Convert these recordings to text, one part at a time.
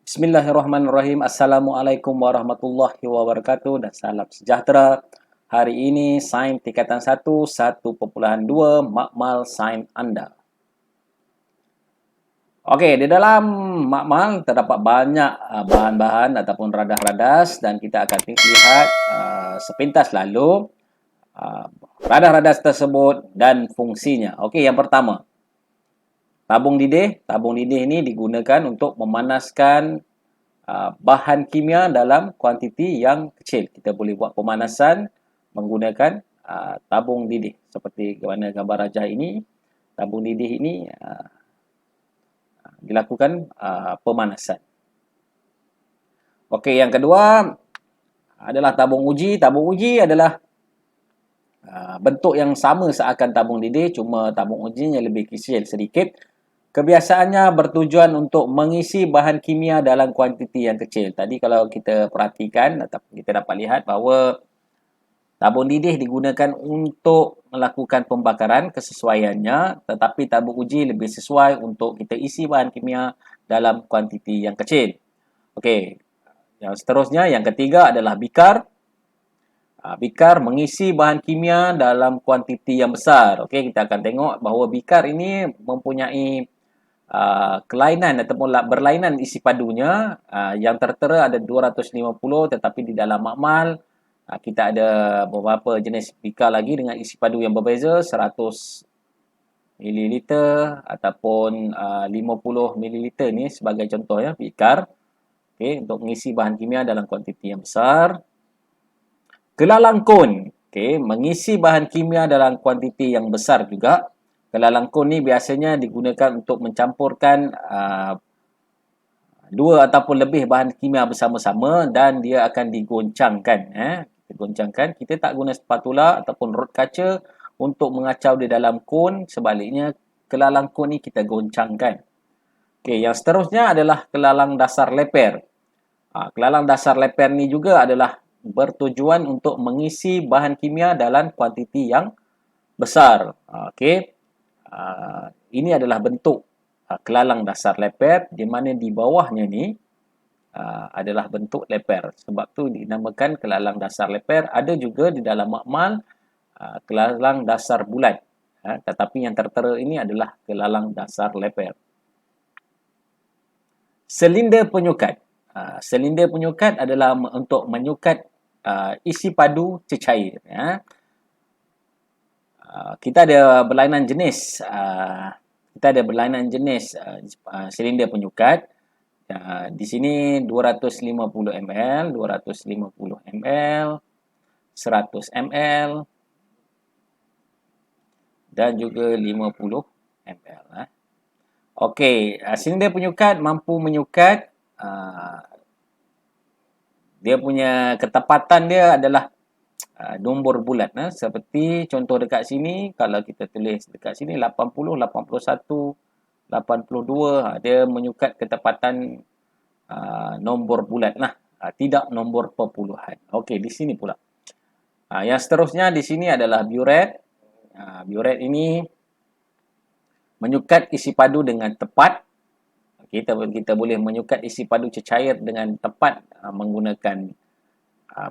Bismillahirrahmanirrahim. Assalamualaikum warahmatullahi wabarakatuh dan salam sejahtera. Hari ini sains tingkatan 1, 1.2 makmal sains anda. Okey, di dalam makmal terdapat banyak bahan-bahan ataupun radas-radas dan kita akan lihat sepintas lalu radas-radas tersebut dan fungsinya. Okey, yang pertama, tabung didih. Tabung didih ini digunakan untuk memanaskan bahan kimia dalam kuantiti yang kecil. Kita boleh buat pemanasan menggunakan tabung didih. Seperti mana gambar rajah ini, tabung didih ini dilakukan pemanasan. Okey, yang kedua adalah tabung uji. Tabung uji adalah bentuk yang sama seakan tabung didih, cuma tabung ujinya lebih kecil sedikit. Kebiasaannya bertujuan untuk mengisi bahan kimia dalam kuantiti yang kecil. Tadi kalau kita perhatikan, kita dapat lihat bahawa tabung didih digunakan untuk melakukan pembakaran kesesuaiannya, tetapi tabung uji lebih sesuai untuk kita isi bahan kimia dalam kuantiti yang kecil. Okey, yang seterusnya, yang ketiga adalah bikar. Bikar mengisi bahan kimia dalam kuantiti yang besar. Okey, kita akan tengok bahawa bikar ini mempunyai kelainan ataupun berlainan isi padunya. Yang tertera ada 250, tetapi di dalam makmal kita ada beberapa jenis bikar lagi dengan isi padu yang berbeza, 100 ml ataupun 50 ml ni sebagai contoh ya, bikar. Okey, untuk mengisi bahan kimia dalam kuantiti yang besar. Kelalangkun, okey, mengisi bahan kimia dalam kuantiti yang besar juga. Kelalangkun ni biasanya digunakan untuk mencampurkan dua ataupun lebih bahan kimia bersama-sama dan dia akan digoncangkan. Digoncangkan. Kita tak guna spatula ataupun rod kaca untuk mengacau di dalam kun. Sebaliknya, kelalang kun ni kita goncangkan. Okey, yang seterusnya adalah kelalang dasar leper. Kelalang dasar leper ni juga adalah bertujuan untuk mengisi bahan kimia dalam kuantiti yang besar. Okey. Ini adalah bentuk kelalang dasar leper, di mana di bawahnya ni adalah bentuk leper. Sebab tu dinamakan kelalang dasar leper. Ada juga di dalam makmal kelalang dasar bulat. Tetapi yang tertera ini adalah kelalang dasar leper. Silinder penyukat. Silinder penyukat adalah untuk menyukat isi padu cecair. Kita ada berlainan jenis silinder penyukat. Di sini 250 ml, 250 ml, 100 ml dan juga 50 ml. Okey, silinder penyukat mampu menyukat, dia punya ketepatan dia adalah nombor bulat. Seperti contoh dekat sini, kalau kita tulis dekat sini 80, 81, 82, dia menyukat ketepatan nombor bulat lah. Tidak nombor perpuluhan. Okey, di sini pula. Yang seterusnya di sini adalah biuret. Biuret ini menyukat isi padu dengan tepat. Kita boleh menyukat isi padu cecair dengan tepat menggunakan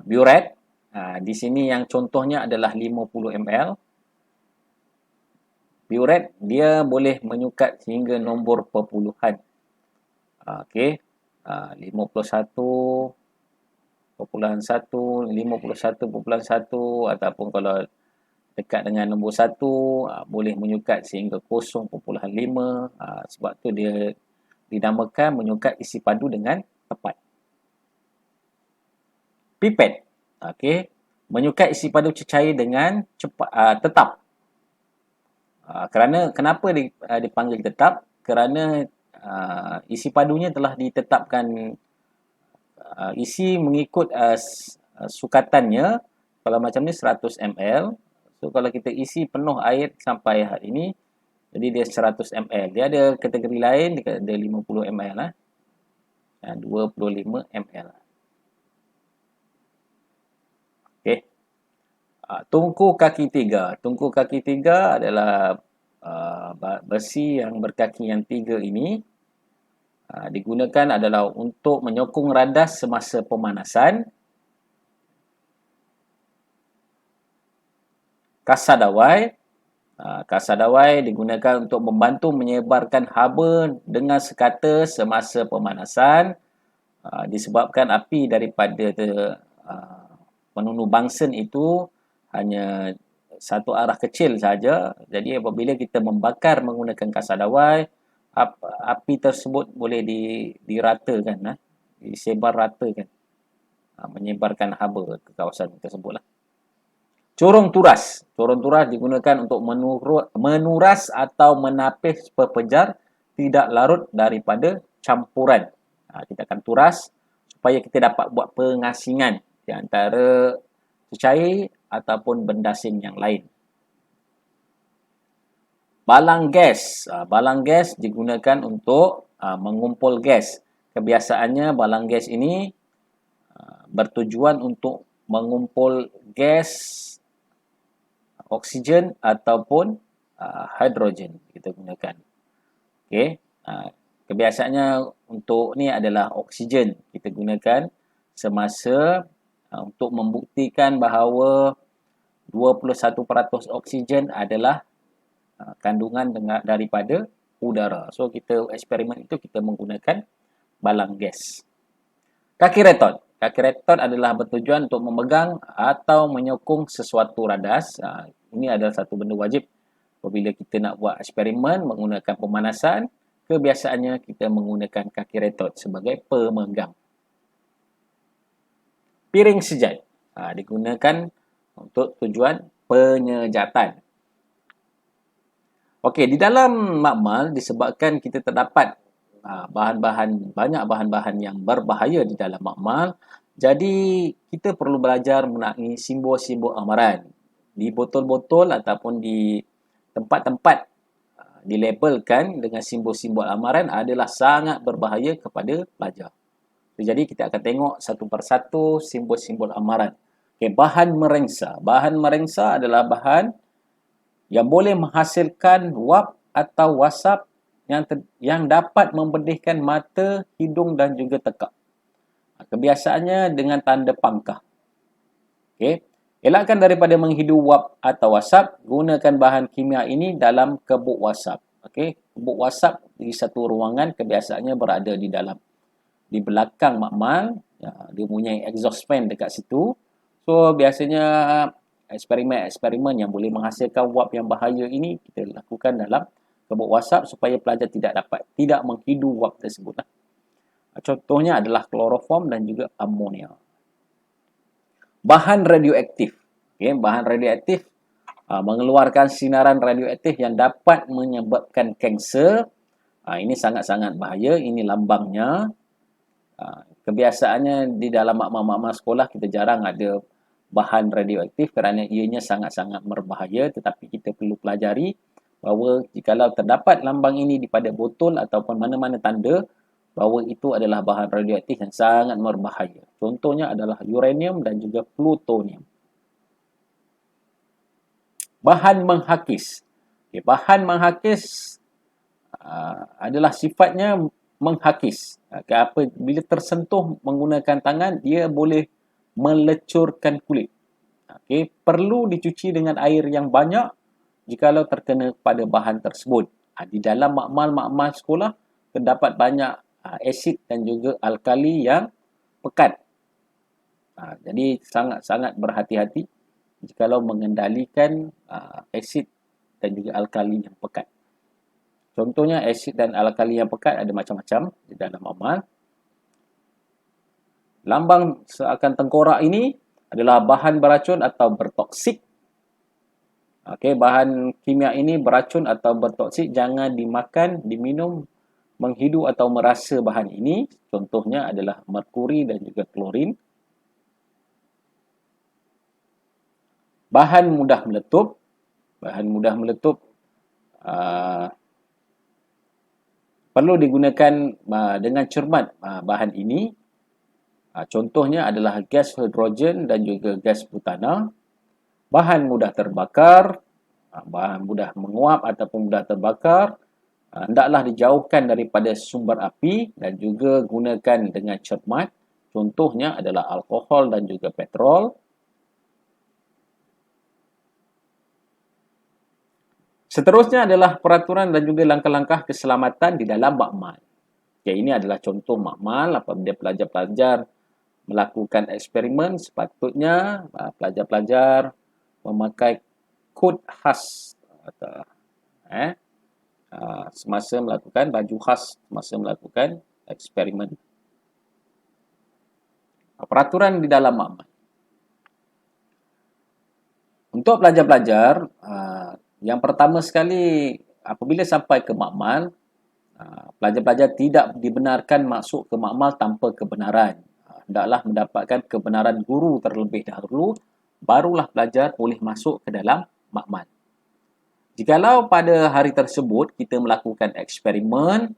biuret. Di sini yang contohnya adalah 50 ml. Biuret dia boleh menyukat sehingga nombor perpuluhan. Okey. 51.1, 51.1 ataupun kalau dekat dengan nombor 1 boleh menyukat sehingga 0.5. Sebab tu dia dinamakan menyukat isi padu dengan tepat. Pipet. Okey, menyukat isi padu cecair dengan cepat, tetap. Kenapa dipanggil tetap? Kerana isi padunya telah ditetapkan, isi mengikut sukatannya. Kalau macam ni 100 ml. So kalau kita isi penuh air sampai hari ini, jadi dia 100 ml. Dia ada kategori lain, dia ada 50 ml, 25 ml. Okey. Tungku kaki tiga. Tungku kaki tiga adalah besi yang berkaki yang 3 ini digunakan adalah untuk menyokong radas semasa pemanasan. Kasadawai. Kasadawai digunakan untuk membantu menyebarkan haba dengan sekata semasa pemanasan. Disebabkan api daripada penunu bangsen itu hanya satu arah kecil saja. Jadi apabila kita membakar menggunakan kasadawai, api tersebut boleh diratakan, disebar ratakan, menyebarkan haba ke kawasan tersebut lah. Corong turas. Corong turas digunakan untuk menuras atau menapis pepejar tidak larut daripada campuran. Kita akan turas supaya kita dapat buat pengasingan di antara cecair ataupun bendasing yang lain. Balang gas. Balang gas digunakan untuk mengumpul gas. Kebiasaannya balang gas ini bertujuan untuk mengumpul gas oksigen ataupun hidrogen kita gunakan. Okey. Kebiasaannya untuk ni adalah oksigen kita gunakan semasa untuk membuktikan bahawa 21% oksigen adalah kandungan daripada udara. So kita eksperimen itu kita menggunakan balang gas. Kaki retot. Kaki retot adalah bertujuan untuk memegang atau menyokong sesuatu radas. Ini adalah satu benda wajib apabila kita nak buat eksperimen menggunakan pemanasan. Kebiasaannya kita menggunakan kaki retot sebagai pemegang. Piring sejat digunakan untuk tujuan penyejatan. Okey, di dalam makmal disebabkan kita terdapat banyak bahan-bahan yang berbahaya di dalam makmal. Jadi kita perlu belajar mengenai simbol-simbol amaran di botol-botol ataupun di tempat-tempat dilabelkan dengan simbol-simbol amaran adalah sangat berbahaya kepada pelajar. Jadi kita akan tengok satu persatu simbol-simbol amaran. Okay, bahan merengsa. Bahan merengsa adalah bahan yang boleh menghasilkan wap atau wasap yang dapat membedihkan mata, hidung dan juga tekak. Kebiasaannya dengan tanda pangkah. Okey. Elakkan daripada menghidu wap atau wasap. Gunakan bahan kimia ini dalam kebuk wasap. Okey. Kebuk wasap di satu ruangan kebiasaannya berada di belakang makmal. Dia punya exhaust fan dekat situ. So biasanya eksperimen-eksperimen yang boleh menghasilkan wap yang bahaya ini kita lakukan dalam kebuk wasap supaya pelajar tidak menghidu wap tersebut. Contohnya adalah kloroform dan juga amonia. Bahan radioaktif. Okay, bahan radioaktif mengeluarkan sinaran radioaktif yang dapat menyebabkan kanser. Ini sangat-sangat bahaya. Ini lambangnya. Kebiasaannya di dalam makmal-makmal sekolah kita jarang ada bahan radioaktif kerana ianya sangat-sangat berbahaya, tetapi kita perlu pelajari bahawa jikalau terdapat lambang ini di pada botol ataupun mana-mana tanda bahawa itu adalah bahan radioaktif yang sangat berbahaya. Contohnya adalah uranium dan juga plutonium. Bahan menghakis. Okay, bahan menghakis adalah sifatnya menghakis. Bila tersentuh menggunakan tangan, dia boleh melecurkan kulit. Okay, perlu dicuci dengan air yang banyak jikalau terkena pada bahan tersebut. Di dalam makmal-makmal sekolah terdapat banyak asid dan juga alkali yang pekat. Jadi sangat-sangat berhati-hati jikalau mengendalikan asid dan juga alkali yang pekat. Contohnya asid dan alkali yang pekat ada macam-macam di dalam makmal. Lambang seakan tengkorak ini adalah bahan beracun atau bertoksik. Okey, bahan kimia ini beracun atau bertoksik, jangan dimakan, diminum, menghidu atau merasa bahan ini. Contohnya adalah merkuri dan juga klorin. Bahan mudah meletup. Bahan mudah meletup perlu digunakan dengan cermat bahan ini. Contohnya adalah gas hidrogen dan juga gas butana. Bahan mudah terbakar. bahan mudah menguap ataupun mudah terbakar, hendaklah dijauhkan daripada sumber api dan juga gunakan dengan cermat. Contohnya adalah alkohol dan juga petrol. Seterusnya adalah peraturan dan juga langkah-langkah keselamatan di dalam makmal. Okay, ini adalah contoh makmal apabila pelajar-pelajar melakukan eksperimen, sepatutnya pelajar-pelajar memakai kod khas atau semasa melakukan baju khas semasa melakukan eksperimen. Peraturan di dalam makmal. Untuk pelajar-pelajar, yang pertama sekali apabila sampai ke makmal, pelajar-pelajar tidak dibenarkan masuk ke makmal tanpa kebenaran. Hendaklah mendapatkan kebenaran guru terlebih dahulu, barulah pelajar boleh masuk ke dalam makmal. Jikalau pada hari tersebut kita melakukan eksperimen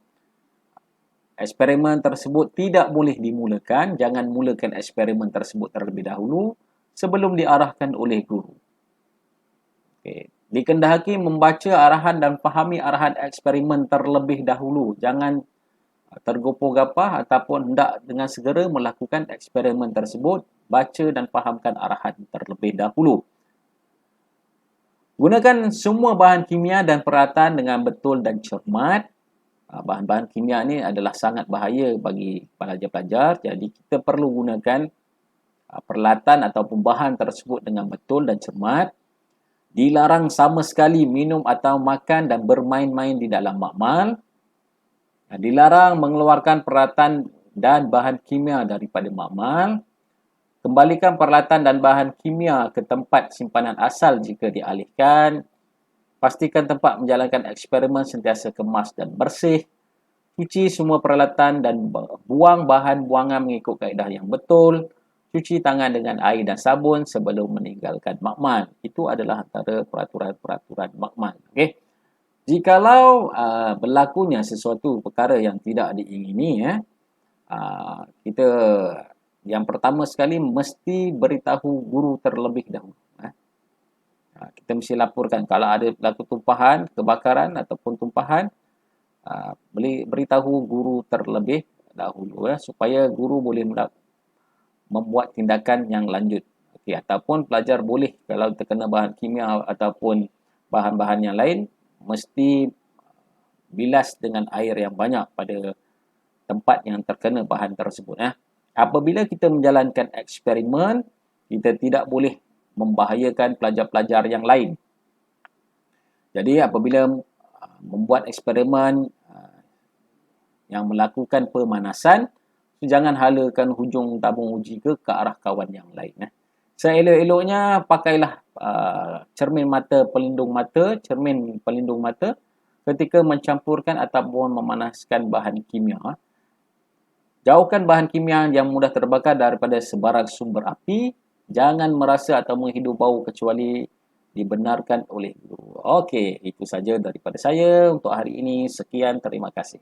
tersebut tidak boleh dimulakan, jangan mulakan eksperimen tersebut terlebih dahulu sebelum diarahkan oleh guru. Okay. Dikendaki membaca arahan dan fahami arahan eksperimen terlebih dahulu. Jangan tergopoh-gapah ataupun hendak dengan segera melakukan eksperimen tersebut. Baca dan fahamkan arahan terlebih dahulu. Gunakan semua bahan kimia dan peralatan dengan betul dan cermat. Bahan-bahan kimia ni adalah sangat bahaya bagi pelajar-pelajar. Jadi kita perlu gunakan peralatan ataupun bahan tersebut dengan betul dan cermat. Dilarang sama sekali minum atau makan dan bermain-main di dalam makmal. Dilarang mengeluarkan peralatan dan bahan kimia daripada makmal. Kembalikan peralatan dan bahan kimia ke tempat simpanan asal jika dialihkan. Pastikan tempat menjalankan eksperimen sentiasa kemas dan bersih. Cuci semua peralatan dan buang bahan buangan mengikut kaedah yang betul. Cuci tangan dengan air dan sabun sebelum meninggalkan makmal. Itu adalah antara peraturan-peraturan makmal. Okey. Jikalau berlakunya sesuatu perkara yang tidak diingini, kita yang pertama sekali mesti beritahu guru terlebih dahulu. Kita mesti laporkan kalau ada berlaku tumpahan, kebakaran ataupun tumpahan, beritahu guru terlebih dahulu supaya guru boleh membuat tindakan yang lanjut. Okey, ataupun pelajar boleh kalau terkena bahan kimia ataupun bahan-bahan yang lain mesti bilas dengan air yang banyak pada tempat yang terkena bahan tersebut. Apabila kita menjalankan eksperimen, kita tidak boleh membahayakan pelajar-pelajar yang lain. Jadi apabila membuat eksperimen yang melakukan pemanasan, jangan halakan hujung tabung uji ke arah kawan yang lain. Seelok-eloknya pakailah cermin pelindung mata ketika mencampurkan ataupun memanaskan bahan kimia. Jauhkan bahan kimia yang mudah terbakar daripada sebarang sumber api. Jangan merasa atau menghidu bau kecuali dibenarkan oleh guru. Okey, itu saja daripada saya untuk hari ini. Sekian, terima kasih.